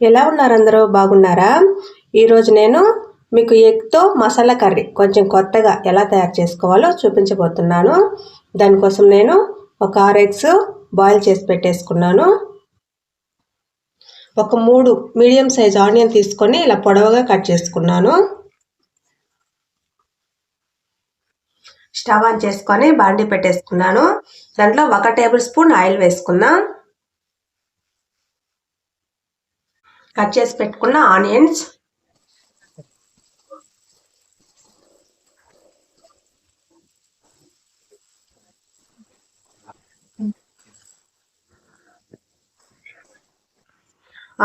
ఎలా ఉన్నారు అందరూ బాగున్నారా? ఈరోజు నేను మీకు ఎగ్తో మసాలా కర్రీ కొంచెం కొత్తగా ఎలా తయారు చేసుకోవాలో చూపించబోతున్నాను. దానికోసం నేను ఒక 6 ఎగ్స్ బాయిల్ చేసి పెట్టేసుకున్నాను. ఒక 3 మీడియం సైజ్ ఆనియన్ తీసుకొని ఇలా పొడవుగా కట్ చేసుకున్నాను. స్టవ్ ఆన్ చేసుకొని బాండీ పెట్టేసుకున్నాను. దాంట్లో 1 టేబుల్ స్పూన్ ఆయిల్ వేసుకున్నా. కట్ చేసి పెట్టుకున్న ఆనియన్స్,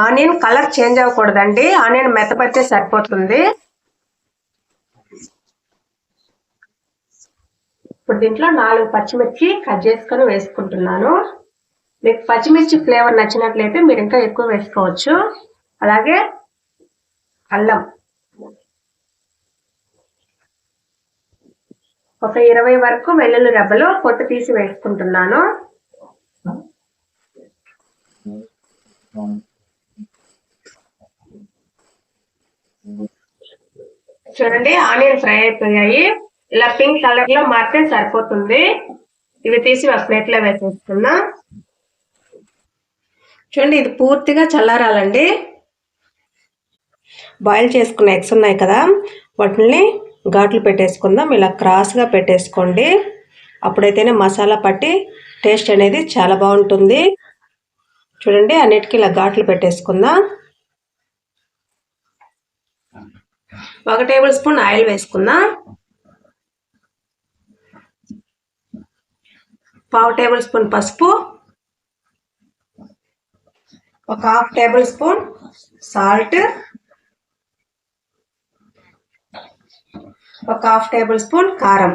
ఆనియన్ కలర్ చేంజ్ అవ్వకూడదండి, ఆనియన్ మెత్తపడితే సరిపోతుంది. ఇప్పుడు దీంట్లో 4 పచ్చిమిర్చి కట్ చేసుకొని వేసుకుంటున్నాను. మీకు పచ్చిమిర్చి ఫ్లేవర్ నచ్చినట్లయితే మీరు ఇంకా ఎక్కువ వేసుకోవచ్చు. అలాగే అల్లం ఒక 20 వరకు వెల్లుల్లి రెబ్బలు పొట్టు తీసి వేసుకుంటున్నాను. చూడండి, ఆనియన్ ఫ్రై అయిపోయాయి. ఇలా పింక్ కలర్ లో మారితే సరిపోతుంది. ఇవి తీసి ఒక ప్లేట్ లో వేసేస్తున్నా. చూడండి, ఇది పూర్తిగా చల్లారాలండి. బాయిల్ చేసుకున్న ఎగ్స్ ఉన్నాయి కదా, వాటిని ఘాట్లు పెట్టేసుకుందాం. ఇలా క్రాస్గా పెట్టేసుకోండి, అప్పుడైతేనే మసాలా పట్టి టేస్ట్ అనేది చాలా బాగుంటుంది. చూడండి, అన్నిటికీ ఇలా ఘాట్లు పెట్టేసుకుందాం. 1 టేబుల్ స్పూన్ ఆయిల్ వేసుకుందాం. 1/2 టేబుల్ స్పూన్ పసుపు, 1/2 table spoon salt, 1/2 table spoon కారం.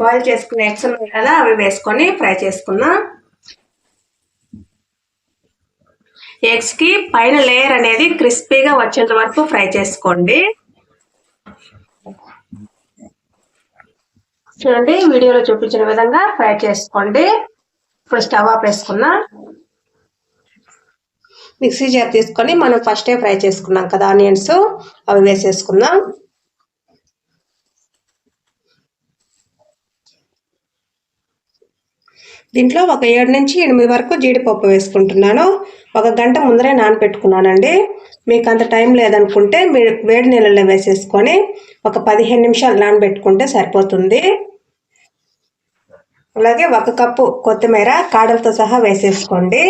బాయిల్ చేసుకున్న ఎగ్స్ ఉన్నాయి కదా, అవి వేసుకొని ఫ్రై చేసుకుందాం. ఎగ్స్ కి పైన లేయర్ అనేది క్రిస్పీగా వచ్చేంత వరకు ఫ్రై చేసుకోండి. చూడండి, వీడియోలో చూపించిన విధంగా ఫ్రై చేసుకోండి. ఇప్పుడు స్టవ్ ఆఫ్ వేసుకుందాం. మిక్సీ జార్ తీసుకొని మనం ఫస్టే ఫ్రై చేసుకున్నాం కదా ఆనియన్స్, అవి వేసేసుకుందాం. దీంట్లో ఒక 7 నుంచి 8 వరకు జీడిపప్పు వేసుకుంటున్నాను. 1 గంట ముందరే నానబెట్టుకున్నానండి. మీకు అంత టైం లేదనుకుంటే మీరు వేడి నీళ్ళలో వేసేసుకొని ఒక 15 నిమిషాలు నానబెట్టుకుంటే సరిపోతుంది. అలాగే 1 కప్పు కొత్తిమీర కాడలతో సహా వేసేసుకోండి.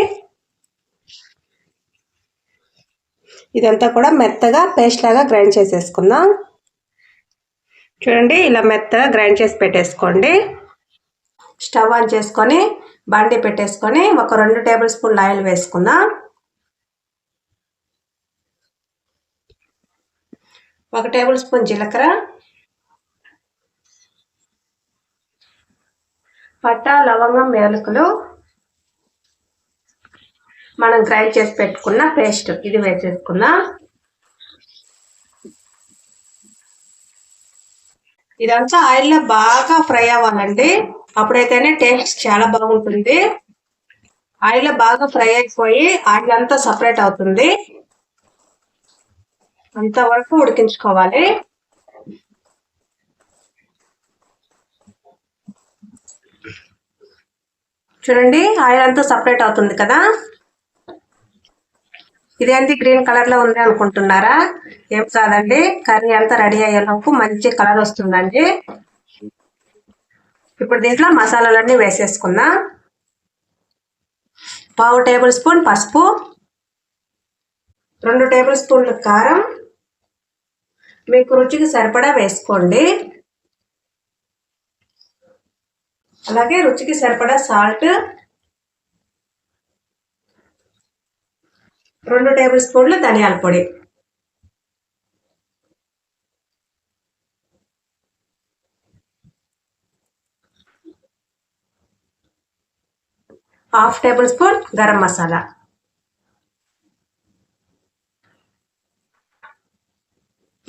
ఇదంతా కూడా మెత్తగా పేస్ట్ లాగా గ్రైండ్ చేసేసుకుందాం. చూడండి, ఇలా మెత్తగా గ్రైండ్ చేసి పెట్టేసుకోండి. స్టవ్ ఆన్ చేసుకొని బాండీ పెట్టేసుకొని ఒక 2 టేబుల్ స్పూన్ల ఆయిల్ వేసుకుందాం. 1 టేబుల్ స్పూన్ జీలకర్ర, పట్టా, లవంగం, యాలకులు, మనం గ్రైండ్ చేసి పెట్టుకున్న పేస్ట్ ఇది వేసేసుకుందాం. ఇదంతా ఆయిల్లో బాగా ఫ్రై అవ్వాలండి, అప్పుడైతేనే టేస్ట్ చాలా బాగుంటుంది. ఆయిల్లో బాగా ఫ్రై అయిపోయి ఆయిల్ అంతా సపరేట్ అవుతుంది, అంతవరకు ఉడికించుకోవాలి. చూడండి, ఆయిల్ అంతా సపరేట్ అవుతుంది కదా. ఇదేంటి గ్రీన్ కలర్ లో ఉంది అనుకుంటున్నారా? ఏం కాదండి, కర్రీ అంతా రెడీ అయ్యేలోపు మంచి కలర్ వస్తుందండి. ఇప్పుడు దీంట్లో మసాలాలన్నీ వేసేసుకుందాం. 1/2 టేబుల్ స్పూన్ పసుపు, 2 టేబుల్ స్పూన్ల కారం, మీకు రుచికి సరిపడా వేసుకోండి. అలాగే రుచికి సరిపడా సాల్ట్, 2 టేబుల్ స్పూన్లు ధనియాల పొడి. Half table spoon garam masala.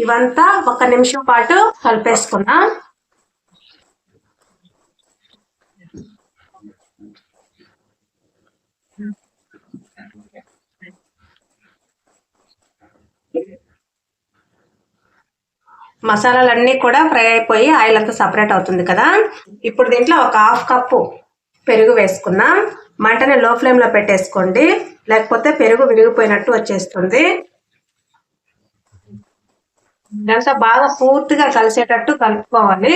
ఇవంతా 1 నిమిషం పాటు కలిపేసుకుందాం. మసాలాలన్నీ కూడా ఫ్రై అయిపోయి ఆయిల్ అంతా సపరేట్ అవుతుంది కదా. ఇప్పుడు దీంట్లో ఒక 1/2 కప్పు పెరుగు వేసుకున్నాం. మంటని లో ఫ్లేమ్లో పెట్టేసుకోండి, లేకపోతే పెరుగు విరిగిపోయినట్టు వచ్చేస్తుంది. ఇదంతా బాగా పూర్తిగా కలిసేటట్టు కలుపుకోవాలి.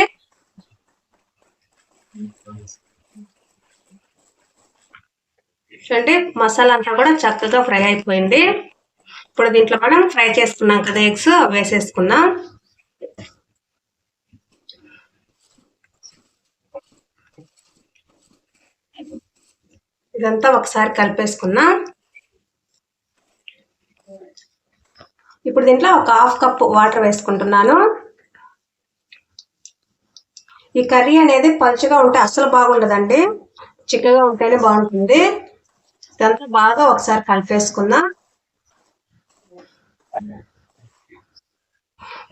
చూడండి, మసాలా అంతా కూడా చక్కగా ఫ్రై అయిపోయింది. ఇప్పుడు దీంట్లో మనం ఫ్రై చేసుకున్నాం కదా ఎగ్స్, వేసేసుకున్నాం. ఇదంతా ఒకసారి కలిపేసుకున్నాం. ఇప్పుడు దీంట్లో ఒక 1/2 కప్పు వాటర్ వేసుకుంటున్నాను. ఈ కర్రీ అనేది పలుచగా ఉంటే అస్సలు బాగుండదండి, చిక్కగా ఉంటేనే బాగుంటుంది. ఇదంతా బాగా ఒకసారి కలిపేసుకుందాం.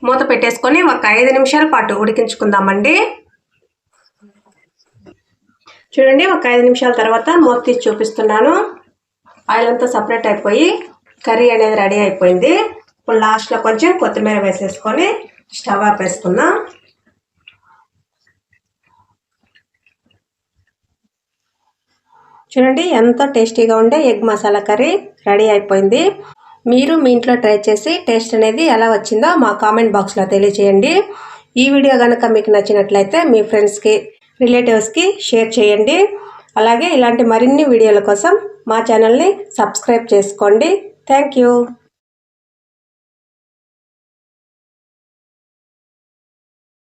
మూత పెట్టేసుకొని ఒక 5 నిమిషాల పాటు ఉడికించుకుందామండి. చూడండి, ఒక 5 నిమిషాల తర్వాత మూత తీసి చూపిస్తున్నాను. ఆయిల్ అంతా సపరేట్ అయిపోయి కర్రీ అనేది రెడీ అయిపోయింది. ఇప్పుడు లాస్ట్లో కొంచెం కొత్తిమీర వేసేసుకొని స్టవ్ ఆపేసుకుందాం. చూడండి, ఎంతో టేస్టీగా ఉండే ఎగ్ మసాలా కర్రీ రెడీ అయిపోయింది. మీరు మీ ఇంట్లో ట్రై చేసి టేస్ట్ అనేది ఎలా వచ్చిందో మా కామెంట్ బాక్స్లో తెలియచేయండి. ఈ వీడియో కనుక మీకు నచ్చినట్లయితే మీ ఫ్రెండ్స్కి, రిలేటివ్స్కి షేర్ చేయండి. అలాగే ఇలాంటి మరిన్ని వీడియోల కోసం మా ఛానల్ని సబ్స్క్రైబ్ చేసుకోండి. Thank you.